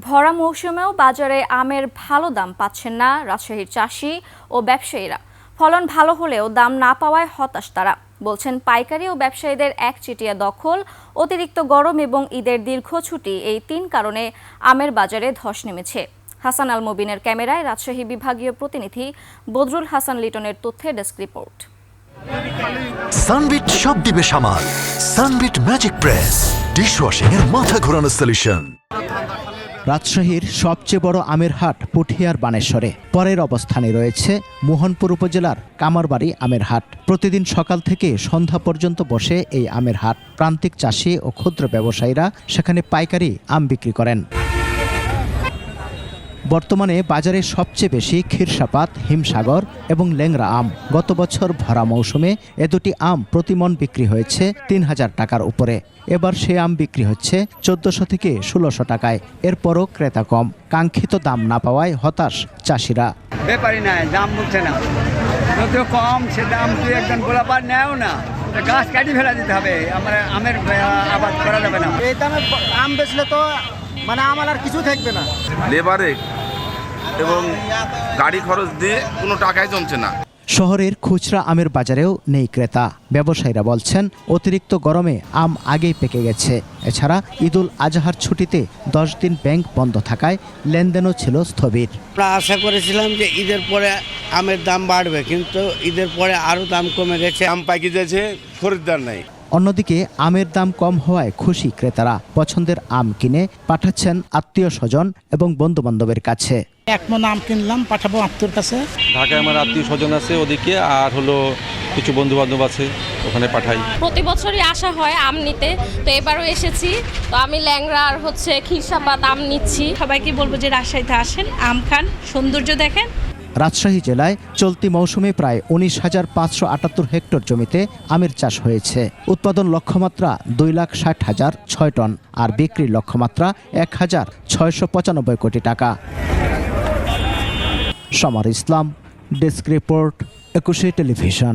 ভরা মৌসুমেও বাজারে আমের ভালো দাম পাচ্ছেন না রাজশাহীর চাষি ও ব্যবসায়ীরা। ফলন ভালো হলেও দাম না পাওয়ায় হতাশ তারা। বলছেন পাইকারি ও ব্যবসায়ীদের একচেটিয়া দখল, অতিরিক্ত গরম এবং ঈদের দীর্ঘ ছুটি এই 3 কারণে আমের বাজারে ধস নেমেছে। হাসান আল মুবিনের ক্যামেরায় রাজশাহী বিভাগীয় প্রতিনিধি বদরুল হাসান লিটনের তথ্যে ডেস্ক রিপোর্ট। সানবিট সব দিবে সামাল। সানবিট ম্যাজিক প্রেস ডিশওয়াশিং এর মাথা ঘোরানো সলিউশন। রাজশাহীর সবচেয়ে বড় আমের হাট পুঠিয়ার বানেশ্বরে। পরের অবস্থানে রয়েছে মোহনপুর উপজেলার কামারবাড়ি আমের হাট। প্রতিদিন সকাল থেকে সন্ধ্যা পর্যন্ত বসে এই আমের হাট। প্রান্তিক চাষি ও ক্ষুদ্র ব্যবসায়ীরা সেখানে পাইকারি আম বিক্রি করেন। বর্তমানে বাজারে সবচেয়ে বেশি ক্ষীরসাপাত, হিমসাগর এবং ল্যাংড়া আম। গত বছর ভরা মৌসুমে এ দুটি আম প্রতি মণ বিক্রি হয়েছে ৩,০০০ টাকার উপরে। এবার সে আম বিক্রি হচ্ছে ১৪০০ থেকে ১৬০০ টাকায়। এরপরও ক্রেতা কম। কাঙ্ক্ষিত দাম না পাওয়ায় হতাশ চাষিরা। ব্যাপারই নাই, দাম বলছে না, যত কম সে দাম তুই একজন গোলাপার নেও না, গাছ কাটি ফেলা দিতে হবে, আমরা আমের আবাদ করা যাবে না। এই দামে আম বেচলে তো মানে আমার আর কিছু থাকবে না। লেবারে এবং গাড়ি খরচ দিয়ে কোনো টাকাই জমছে না। শহরের খুচরা আমের বাজারেও নেই ক্রেতা। ব্যবসায়ীরা বলছেন অতিরিক্ত গরমে আম আগেই পেকে গেছে। এছাড়া ঈদুল আজহার ছুটিতে 10 দিন ব্যাংক বন্ধ থাকায় লেনদেনও ছিল স্থবির। আমরা আশা করেছিলাম যে ঈদের পরে আমের দাম বাড়বে, কিন্তু ঈদের পরে আরও দাম কমে গেছে। আম পাকি যাচ্ছে, খরিদ্দার নাই। অন্যদিকে আমের দাম কম হওয়ায় খুশি ক্রেতারা। পছন্দের আম কিনে পাঠাচ্ছেন আত্মীয় স্বজন এবং বন্ধু বান্ধবের কাছে। 1 মণ আম কিনলাম, পাঠাবো আত্মীয়র কাছে। ঢাকায় আমার আত্মীয় স্বজন আছে ওদিকে, আর কিছু বন্ধু বান্ধব আছে, ওখানে পাঠাই। প্রতি বছরই আসা হয় আম নিতে, তো এবারও এসেছি। তো আমি ল্যাংড়া আর ক্ষীরসাপাত আম নিচ্ছি। সবাইকে বলবো যে রাজশাহীতে আসেন, আম খান, সৌন্দর্য দেখেন। রাজশাহী জেলায় চলতি মৌসুমে প্রায় 19,578 হেক্টর জমিতে আমের চাষ হয়েছে। উৎপাদন লক্ষ্যমাত্রা 2,60,006 টন আর বিক্রির লক্ষ্যমাত্রা 1,695 কোটি টাকা। সমর ইসলাম, ডেস্ক রিপোর্ট, 21 টেলিভিশন।